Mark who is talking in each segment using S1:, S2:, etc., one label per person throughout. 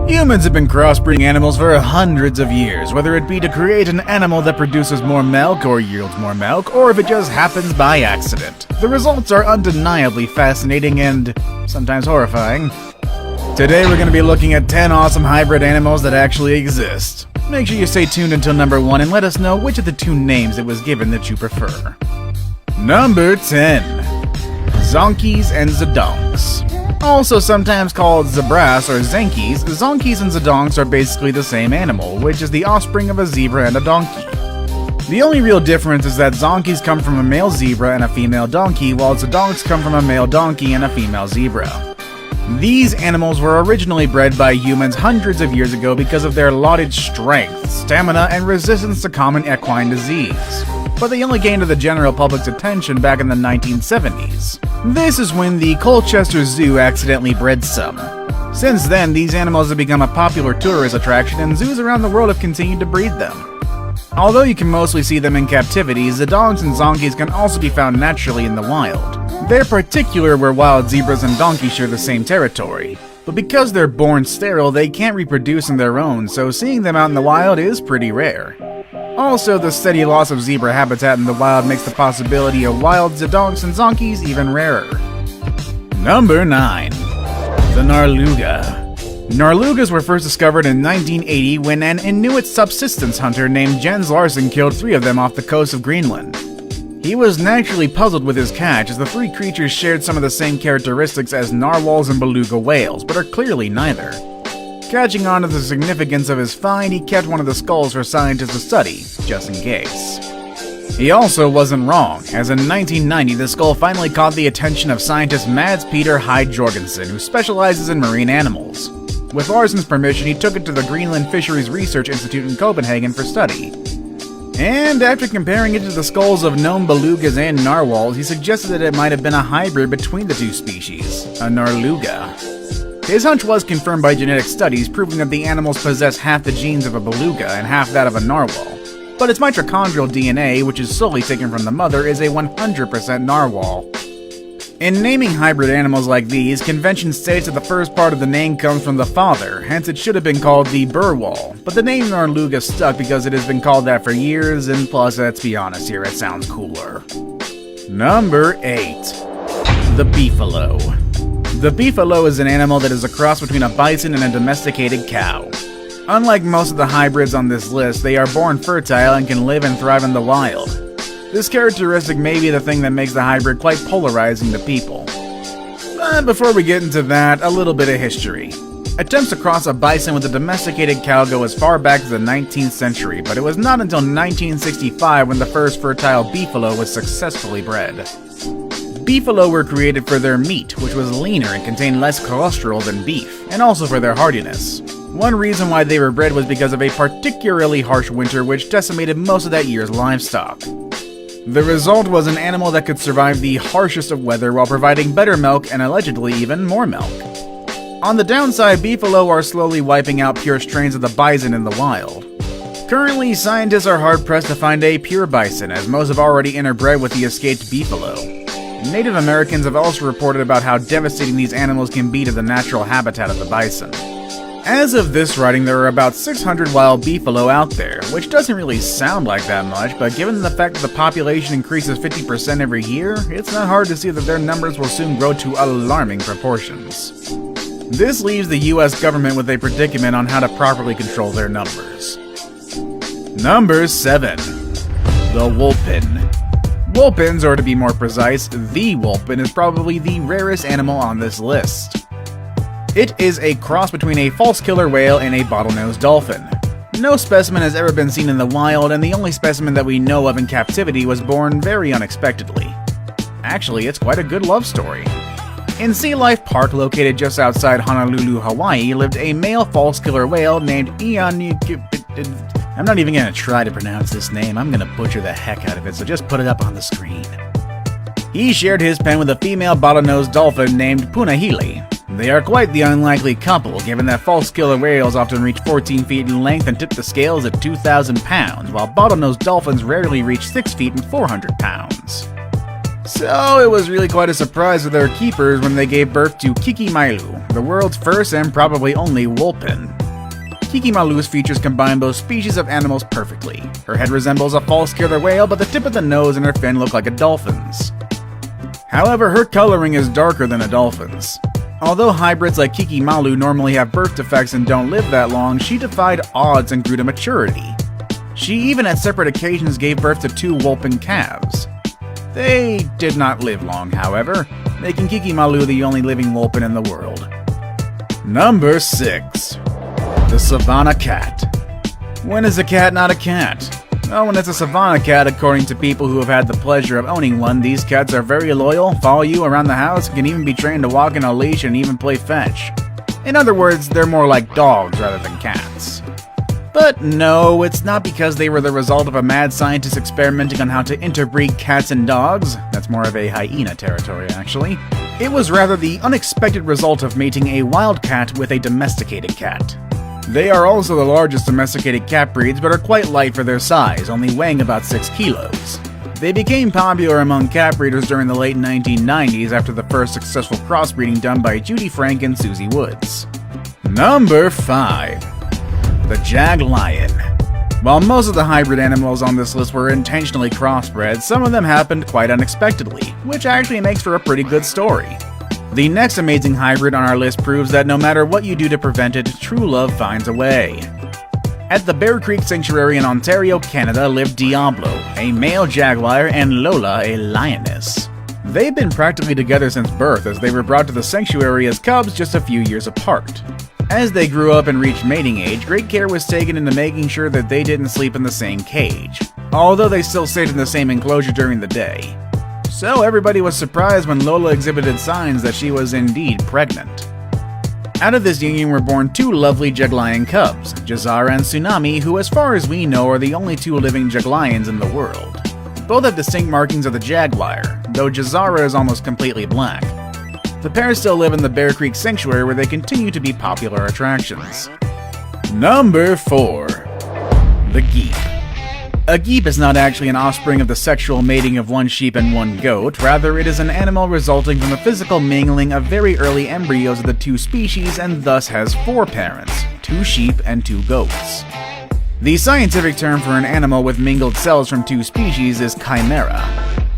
S1: Humans have been crossbreeding animals for hundreds of years, whether it be to create an animal that produces more milk or yields more milk, or if it just happens by accident. The results are undeniably fascinating and sometimes horrifying. Today we're going to be looking at 10 awesome hybrid animals that actually exist. Make sure you stay tuned until number 1 and let us know which of the 2 names it was given that you prefer. Number 10. Zonkies and Zodonks. Also sometimes called Zebras or Zankies, Zonkies and Zodonks are basically the same animal, which is the offspring of a zebra and a donkey. The only real difference is that Zonkies come from a male zebra and a female donkey, while Zodonks come from a male donkey and a female zebra. These animals were originally bred by humans hundreds of years ago because of their lauded strength, stamina, and resistance to common equine disease. But they only gained to the general public's attention back in the 1970s. This is when the Colchester Zoo accidentally bred some. Since then, these animals have become a popular tourist attraction, and zoos around the world have continued to breed them. Although you can mostly see them in captivity, Zodonks and Zonkies can also be found naturally in the wild. They're particular where wild zebras and donkeys share the same territory. But because they're born sterile, they can't reproduce on their own, so seeing them out in the wild is pretty rare. Also, the steady loss of zebra habitat in the wild makes the possibility of wild Zodonks and Zonkies even rarer. Number 9. The Narluga. Narlugas were first discovered in 1980 when an Inuit subsistence hunter named Jens Larsen killed 3 of them off the coast of Greenland. He was naturally puzzled with his catch, as the 3 creatures shared some of the same characteristics as narwhals and beluga whales, but are clearly neither. Catching on to the significance of his find, he kept one of the skulls for scientists to study, just in case. He also wasn't wrong, as in 1990 the skull finally caught the attention of scientist Mads Peter Hyde Jorgensen, who specializes in marine animals. With Larsen's permission, he took it to the Greenland Fisheries Research Institute in Copenhagen for study. And after comparing it to the skulls of known belugas and narwhals, he suggested that it might have been a hybrid between the 2 species, a Narluga. His hunch was confirmed by genetic studies, proving that the animals possess half the genes of a beluga and half that of a narwhal. But its mitochondrial DNA, which is solely taken from the mother, is a 100% narwhal. In naming hybrid animals like these, convention states that the first part of the name comes from the father, hence it should have been called the Burwal. But the name Narluga stuck because it has been called that for years, and plus, let's be honest here, it sounds cooler. Number 8. The Beefalo. The beefalo is an animal that is a cross between a bison and a domesticated cow. Unlike most of the hybrids on this list, they are born fertile and can live and thrive in the wild. This characteristic may be the thing that makes the hybrid quite polarizing to people. But before we get into that, a little bit of history. Attempts to cross a bison with a domesticated cow go as far back as the 19th century, but it was not until 1965 when the first fertile beefalo was successfully bred. Beefalo were created for their meat, which was leaner and contained less cholesterol than beef, and also for their hardiness. One reason why they were bred was because of a particularly harsh winter which decimated most of that year's livestock. The result was an animal that could survive the harshest of weather while providing better milk and allegedly even more milk. On the downside, beefalo are slowly wiping out pure strains of the bison in the wild. Currently, scientists are hard-pressed to find a pure bison, as most have already interbred with the escaped beefalo. Native Americans have also reported about how devastating these animals can be to the natural habitat of the bison. As of this writing, there are about 600 wild beefalo out there, which doesn't really sound like that much, but given the fact that the population increases 50% every year, it's not hard to see that their numbers will soon grow to alarming proportions. This leaves the US government with a predicament on how to properly control their numbers. Number 7. The Wolpin. Wolpins, or to be more precise, the Wolpin is probably the rarest animal on this list. It is a cross between a false killer whale and a bottlenose dolphin. No specimen has ever been seen in the wild, and the only specimen that we know of in captivity was born very unexpectedly. Actually, it's quite a good love story. In Sea Life Park, located just outside Honolulu, Hawaii, lived a male false killer whale named I'm not even gonna try to pronounce this name, I'm gonna butcher the heck out of it, so just put it up on the screen. He shared his pen with a female bottlenose dolphin named Punahele. They are quite the unlikely couple, given that false killer whales often reach 14 feet in length and tip the scales at 2,000 pounds, while bottlenose dolphins rarely reach 6 feet and 400 pounds. So it was really quite a surprise to their keepers when they gave birth to Kikimailu, the world's first and probably only Wulpin. Kikimailu's features combine both species of animals perfectly. Her head resembles a false killer whale, but the tip of the nose and her fin look like a dolphin's. However, her coloring is darker than a dolphin's. Although hybrids like Kikimailu normally have birth defects and don't live that long, she defied odds and grew to maturity. She even at separate occasions gave birth to 2 Wulpin calves. They did not live long, however, making Kikimailu the only living Wulpin in the world. Number 6. The Savannah Cat. When is a cat not a cat? Well, when it's a Savannah cat, according to people who have had the pleasure of owning one, these cats are very loyal, follow you around the house, can even be trained to walk in a leash and even play fetch. In other words, they're more like dogs rather than cats. But no, it's not because they were the result of a mad scientist experimenting on how to interbreed cats and dogs. That's more of a hyena territory, actually. It was rather the unexpected result of mating a wild cat with a domesticated cat. They are also the largest domesticated cat breeds, but are quite light for their size, only weighing about 6 kilos. They became popular among cat breeders during the late 1990s after the first successful crossbreeding done by Judy Frank and Susie Woods. Number 5. The Jaglion. While most of the hybrid animals on this list were intentionally crossbred, some of them happened quite unexpectedly, which actually makes for a pretty good story. The next amazing hybrid on our list proves that no matter what you do to prevent it, true love finds a way. At the Bear Creek Sanctuary in Ontario, Canada, lived Diablo, a male jaguar, and Lola, a lioness. They've been practically together since birth, as they were brought to the sanctuary as cubs just a few years apart. As they grew up and reached mating age, great care was taken into making sure that they didn't sleep in the same cage, although they still stayed in the same enclosure during the day. So everybody was surprised when Lola exhibited signs that she was indeed pregnant. Out of this union were born 2 lovely Jaglion cubs, Jazara and Tsunami, who as far as we know are the only 2 living Jaglions in the world. Both have distinct markings of the jaguar, though Jazara is almost completely black. The pair still live in the Bear Creek Sanctuary where they continue to be popular attractions. Number 4. The Geep. A geep is not actually an offspring of the sexual mating of 1 sheep and 1 goat, rather it is an animal resulting from the physical mingling of very early embryos of the 2 species and thus has 4 parents, 2 sheep and 2 goats. The scientific term for an animal with mingled cells from 2 species is chimera.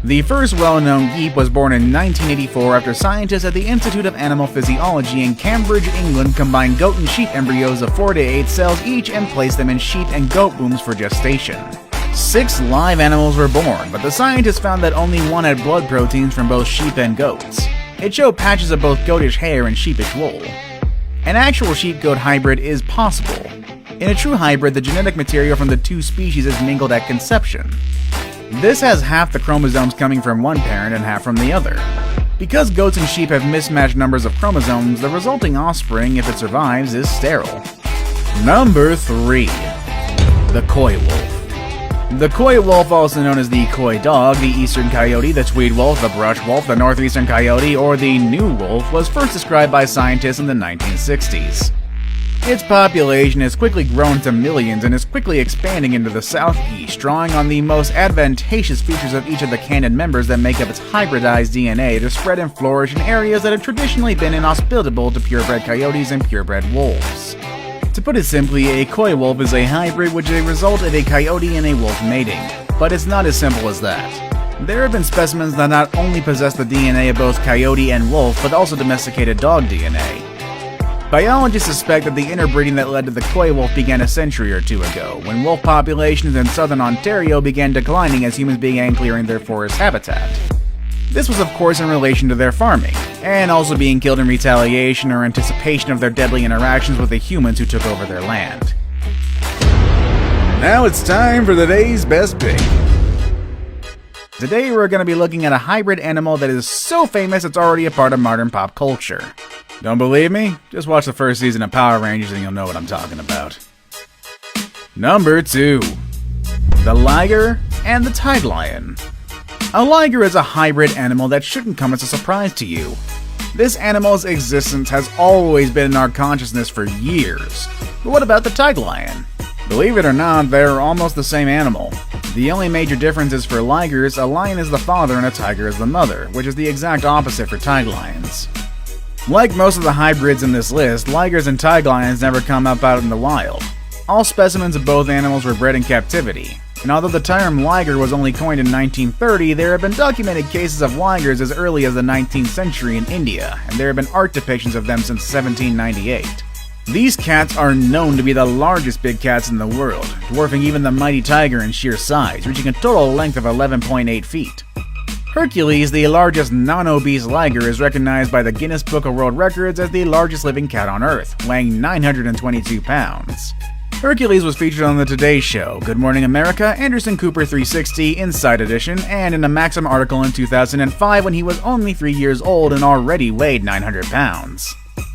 S1: The first well-known geep was born in 1984 after scientists at the Institute of Animal Physiology in Cambridge, England combined goat and sheep embryos of 4 to 8 cells each and placed them in sheep and goat wombs for gestation. 6 live animals were born, but the scientists found that only 1 had blood proteins from both sheep and goats. It showed patches of both goatish hair and sheepish wool. An actual sheep-goat hybrid is possible. In a true hybrid, the genetic material from the 2 species is mingled at conception. This has half the chromosomes coming from one parent and half from the other. Because goats and sheep have mismatched numbers of chromosomes, the resulting offspring, if it survives, is sterile. Number 3. The Coy Wolf. The Coy wolf, also known as the Coy dog, the eastern coyote, the Tweed wolf, the brush wolf, the northeastern coyote, or the new wolf, was first described by scientists in the 1960s. Its population has quickly grown to millions and is quickly expanding into the southeast, drawing on the most advantageous features of each of the canon members that make up its hybridized DNA to spread and flourish in areas that have traditionally been inhospitable to purebred coyotes and purebred wolves. To put it simply, a Coy wolf is a hybrid which is a result of a coyote and a wolf mating. But it's not as simple as that. There have been specimens that not only possess the DNA of both coyote and wolf, but also domesticated dog DNA. Biologists suspect that the interbreeding that led to the Coy wolf began a century or 2 ago, when wolf populations in southern Ontario began declining as humans began clearing their forest habitat. This was of course in relation to their farming, and also being killed in retaliation or anticipation of their deadly interactions with the humans who took over their land. Now it's time for the day's best pick. Today we're going to be looking at a hybrid animal that is so famous it's already a part of modern pop culture. Don't believe me? Just watch the first season of Power Rangers and you'll know what I'm talking about. Number 2. The Liger and the Tide Lion. A liger is a hybrid animal that shouldn't come as a surprise to you. This animal's existence has always been in our consciousness for years. But what about the tide lion? Believe it or not, they're almost the same animal. The only major difference is for ligers, a lion is the father and a tiger is the mother, which is the exact opposite for tag lions. Like most of the hybrids in this list, ligers and tag lions never come up out in the wild. All specimens of both animals were bred in captivity, and although the term liger was only coined in 1930, there have been documented cases of ligers as early as the 19th century in India, and there have been art depictions of them since 1798. These cats are known to be the largest big cats in the world, dwarfing even the mighty tiger in sheer size, reaching a total length of 11.8 feet. Hercules, the largest non-obese liger, is recognized by the Guinness Book of World Records as the largest living cat on Earth, weighing 922 pounds. Hercules was featured on The Today Show, Good Morning America, Anderson Cooper 360, Inside Edition, and in a Maxim article in 2005 when he was only 3 years old and already weighed 900 pounds.